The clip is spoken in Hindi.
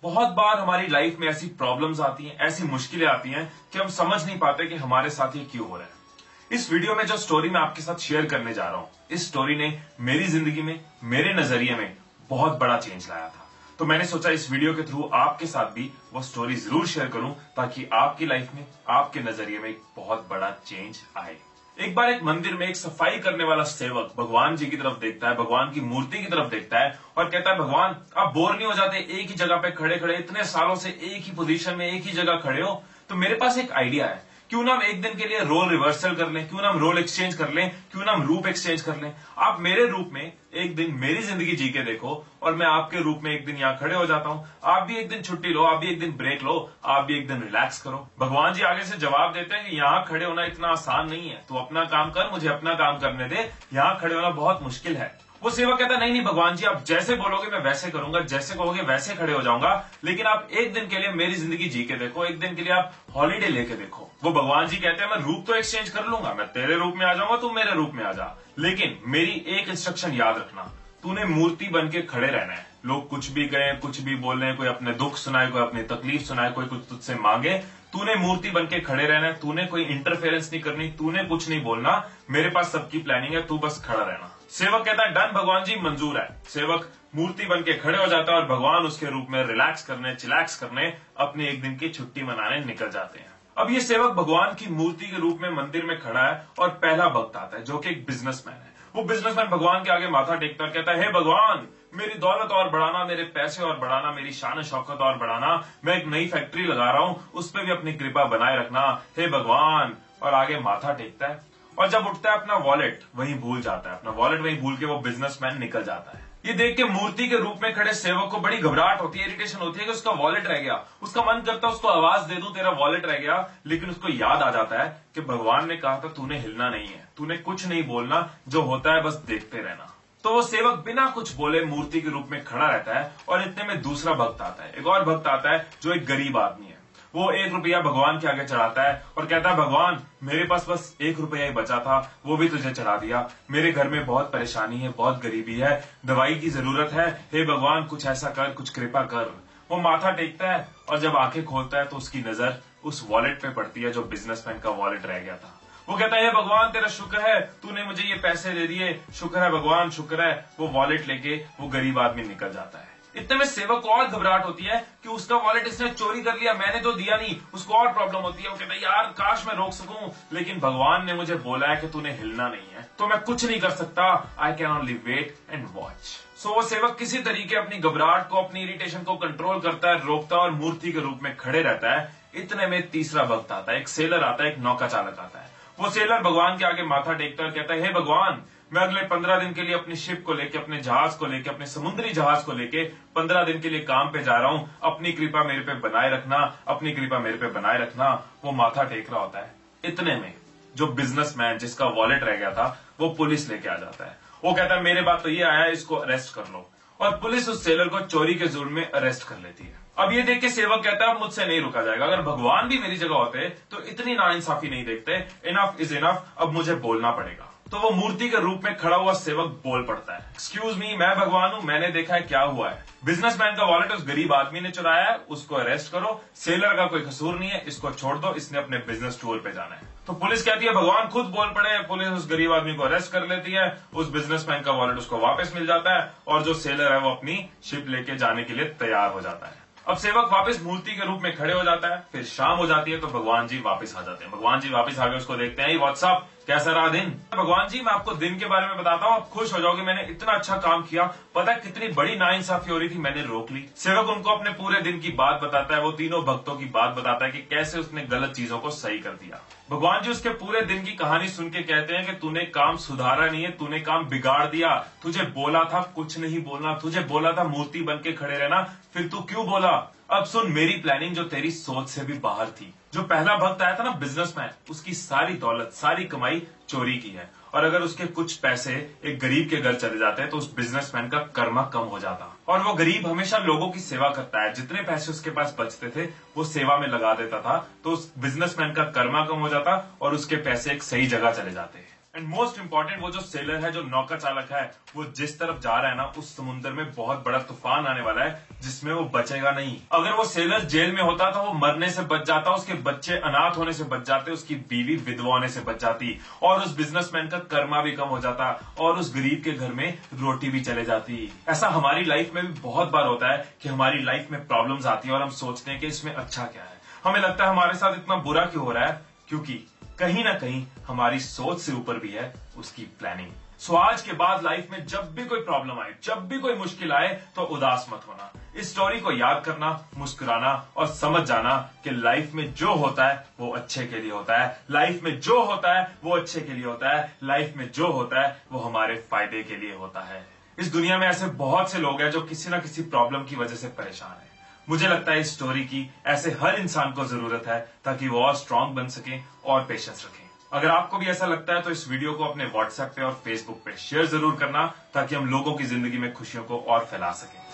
बहुत बार हमारी लाइफ में ऐसी प्रॉब्लम्स आती हैं, ऐसी मुश्किलें आती हैं कि हम समझ नहीं पाते कि हमारे साथ ये क्यों हो रहा है। इस वीडियो में जो स्टोरी मैं आपके साथ शेयर करने जा रहा हूं, इस स्टोरी ने मेरी जिंदगी में, मेरे नजरिए में बहुत बड़ा चेंज लाया था। तो मैंने सोचा इस वीडियो के थ्रू आपके साथ भी वो स्टोरी जरूर शेयर करूं ताकि आपकी लाइफ में, आपके नजरिए में एक बहुत बड़ा चेंज आए। एक बार एक मंदिर में एक सफाई करने वाला सेवक भगवान जी की तरफ देखता है, भगवान की मूर्ति की तरफ देखता है और कहता है, भगवान आप बोर नहीं हो जाते एक ही जगह पे खड़े खड़े, इतने सालों से एक ही पोजीशन में एक ही जगह खड़े हो? तो मेरे पास एक आइडिया है, क्यों ना हम एक दिन के लिए रोल रिवर्सल कर लें, क्यों ना हम रोल एक्सचेंज कर लें, क्यों ना हम रूप एक्सचेंज कर लें। आप मेरे रूप में एक दिन मेरी जिंदगी जी के देखो और मैं आपके रूप में एक दिन यहाँ खड़े हो जाता हूँ। आप भी एक दिन छुट्टी लो, आप भी एक दिन ब्रेक लो, आप भी एक दिन रिलैक्स करो। भगवान जी आगे से जवाब देते हैं कि यहाँ खड़े होना इतना आसान नहीं है, तू अपना काम कर, मुझे अपना काम करने दे, यहाँ खड़े होना बहुत मुश्किल है। वो सेवक कहता है, नहीं नहीं भगवान जी, आप जैसे बोलोगे मैं वैसे करूंगा, जैसे कहोगे वैसे खड़े हो जाऊंगा, लेकिन आप एक दिन के लिए मेरी जिंदगी जी के देखो, एक दिन के लिए आप हॉलीडे लेके देखो। वो भगवान जी कहते हैं, मैं रूप तो एक्सचेंज कर लूंगा, मैं तेरे रूप में आ जाऊंगा, तू मेरे रूप में आ जा, लेकिन मेरी एक इंस्ट्रक्शन याद रखना, तूने मूर्ति बन के खड़े रहना है। लोग कुछ भी कहें, कुछ भी बोले, कोई अपने दुख सुनाए, कोई अपनी तकलीफ सुनाए, कोई कुछ तुझसे मांगे, तूने मूर्ति बन के खड़े रहना है, तूने कोई इंटरफेरेंस नहीं करनी, तूने कुछ नहीं बोलना, मेरे पास सबकी प्लानिंग है, तू बस खड़ा रहना। सेवक कहता है, डन भगवान जी, मंजूर है। सेवक मूर्ति बन के खड़े हो जाता है और भगवान उसके रूप में रिलैक्स करने, चिलैक्स करने, अपने एक दिन की छुट्टी मनाने निकल जाते हैं। अब ये सेवक भगवान की मूर्ति के रूप में मंदिर में खड़ा है और पहला भक्त आता है जो कि एक बिजनेसमैन है। वो बिजनेसमैन भगवान के आगे माथा टेकता है, कहता है, हे भगवान, मेरी दौलत और बढ़ाना, मेरे पैसे और बढ़ाना, मेरी शान शौकत और बढ़ाना, मैं एक नई फैक्ट्री लगा रहा हूं, उस पर भी अपनी कृपा बनाए रखना, हे भगवान। और आगे माथा टेकता है और जब उठता है अपना वॉलेट वहीं भूल जाता है, अपना वॉलेट वहीं भूल के वो बिजनेसमैन निकल जाता है। ये देख के मूर्ति के रूप में खड़े सेवक को बड़ी घबराहट होती है, इरिटेशन होती है कि उसका वॉलेट रह गया। उसका मन करता है उसको आवाज दे दूं, तेरा वॉलेट रह गया, लेकिन उसको याद आ जाता है कि भगवान ने कहा था तूने हिलना नहीं है, तूने कुछ नहीं बोलना, जो होता है बस देखते रहना। तो वो सेवक बिना कुछ बोले मूर्ति के रूप में खड़ा रहता है और इतने में दूसरा भक्त आता है, एक और भक्त आता है जो एक गरीब आदमी है। वो 1 रुपया भगवान के आगे चढ़ाता है और कहता है, भगवान मेरे पास बस 1 रुपया ही बचा था, वो भी तुझे चढ़ा दिया, मेरे घर में बहुत परेशानी है, बहुत गरीबी है, दवाई की जरूरत है, हे भगवान कुछ ऐसा कर, कुछ कृपा कर। वो माथा टेकता है और जब आंखें खोलता है तो उसकी नजर उस वॉलेट पे पड़ती है जो बिजनेसमैन का वॉलेट रह गया था। वो कहता है, हे भगवान तेरा शुक्र है, तूने मुझे ये पैसे दे दिए, शुक्र है भगवान, शुक्र है। वो वॉलेट लेके वो गरीब आदमी निकल जाता है। इतने में सेवक को और घबराहट होती है कि उसका वॉलेट इसने चोरी कर लिया, मैंने तो दिया नहीं। उसको और प्रॉब्लम होती है, वो कहता है, यार काश मैं रोक सकूं, लेकिन भगवान ने मुझे बोला है कि तूने हिलना नहीं है, तो मैं कुछ नहीं कर सकता। I can only wait and watch. So वो सेवक किसी तरीके अपनी घबराहट को, अपनी इरिटेशन को कंट्रोल करता है, रोकता है और मूर्ति के रूप में खड़े रहता है। इतने में तीसरा भक्त आता है, एक सेलर आता है, एक नौका चालक आता है। वो सेलर भगवान के आगे माथा टेकता है, कहता है, हे भगवान, मैं अगले 15 दिन के लिए अपनी शिप को लेके, अपने जहाज को लेके, अपने समुद्री जहाज को लेके 15 दिन के लिए काम पे जा रहा हूं, अपनी कृपा मेरे पे बनाए रखना, अपनी कृपा मेरे पे बनाए रखना। वो माथा टेक रहा होता है। इतने में जो बिजनेसमैन जिसका वॉलेट रह गया था वो पुलिस लेके आ जाता है। वो कहता है, मेरे बात तो ये आया है, इसको अरेस्ट कर लो। और पुलिस उस सेलर को चोरी के जुर्म में अरेस्ट कर लेती है। अब ये देख के सेवक कहता है, अब मुझसे नहीं रुका जाएगा, अगर भगवान भी मेरी जगह होते तो इतनी नाइंसाफी नहीं देखते, इनफ इज इनफ, अब मुझे बोलना पड़ेगा। तो वो मूर्ति के रूप में खड़ा हुआ सेवक बोल पड़ता है, एक्सक्यूज मी, मैं भगवान हूं, मैंने देखा है क्या हुआ है, बिजनेसमैन का वॉलेट उस गरीब आदमी ने चुराया है, उसको अरेस्ट करो, सेलर का कोई कसूर नहीं है, इसको छोड़ दो, इसने अपने बिजनेस टूर पे जाना है। तो पुलिस कहती है, भगवान खुद बोल पड़े। पुलिस उस गरीब आदमी को अरेस्ट कर लेती है, उस बिजनेसमैन का वॉलेट उसको वापस मिल जाता है और जो सेलर है वो अपनी शिप लेके जाने के लिए तैयार हो जाता है। अब सेवक वापस मूर्ति के रूप में खड़े हो जाता है। फिर शाम हो जाती है तो भगवान जी वापस आ जाते हैं। भगवान जी वापस आगे उसको देखते हैं, व्हाट्सअप, कैसा रहा दिन? भगवान जी मैं आपको दिन के बारे में बताता हूँ, आप खुश हो जाओगे, मैंने इतना अच्छा काम किया, पता है कितनी बड़ी नाइंसाफी हो रही थी, मैंने रोक ली। सेवक उनको अपने पूरे दिन की बात बताता है, वो तीनों भक्तों की बात बताता है कि कैसे उसने गलत चीजों को सही कर दिया। भगवान जी उसके पूरे दिन की कहानी सुन के कहते हैं कि तूने काम सुधारा नहीं है, तूने काम बिगाड़ दिया, तुझे बोला था कुछ नहीं बोलना, तुझे बोला था मूर्ति बन के खड़े रहना, फिर तू क्यों बोला? अब सुन मेरी प्लानिंग जो तेरी सोच से भी बाहर थी। जो पहला भक्त आया था ना बिजनेसमैन, उसकी सारी दौलत, सारी कमाई चोरी की है, और अगर उसके कुछ पैसे एक गरीब के घर चले जाते हैं तो उस बिजनेसमैन का कर्मा कम हो जाता, और वो गरीब हमेशा लोगों की सेवा करता है, जितने पैसे उसके पास बचते थे वो सेवा में लगा देता था, तो उस बिजनेसमैन का कर्मा कम हो जाता और उसके पैसे एक सही जगह चले जाते। एंड मोस्ट इंपॉर्टेंट, वो जो सेलर है, जो नौका चालक है, वो जिस तरफ जा रहा है ना, उस समुद्र में बहुत बड़ा तूफान आने वाला है, जिसमें वो बचेगा नहीं। अगर वो सेलर जेल में होता तो वो मरने से बच जाता, उसके बच्चे अनाथ होने से बच जाते, उसकी बीवी विधवा होने से बच जाती, और उस बिजनेसमैन का कर्मा भी कम हो जाता, और उस गरीब के घर में रोटी भी चले जाती। ऐसा हमारी लाइफ में भी बहुत बार होता है कि हमारी लाइफ में प्रॉब्लम्स आती है और हम सोचते हैं कि इसमें अच्छा क्या है। हमें लगता है हमारे साथ इतना बुरा क्यों हो रहा है, क्योंकि कहीं ना कहीं हमारी सोच से ऊपर भी है उसकी प्लानिंग। सो आज के बाद लाइफ में जब भी कोई प्रॉब्लम आए, जब भी कोई मुश्किल आए, तो उदास मत होना। इस स्टोरी को याद करना, मुस्कुराना और समझ जाना कि लाइफ में जो होता है वो अच्छे के लिए होता है। लाइफ में जो होता है वो अच्छे के लिए होता है। लाइफ में जो होता है वो हमारे फायदे के लिए होता है। इस दुनिया में ऐसे बहुत से लोग हैं जो किसी ना किसी प्रॉब्लम की वजह से परेशान है। मुझे लगता है इस स्टोरी की ऐसे हर इंसान को जरूरत है ताकि वो और स्ट्रांग बन सके और पेशेंस रखें। अगर आपको भी ऐसा लगता है तो इस वीडियो को अपने व्हाट्सएप पे और फेसबुक पे शेयर जरूर करना ताकि हम लोगों की जिंदगी में खुशियों को और फैला सकें।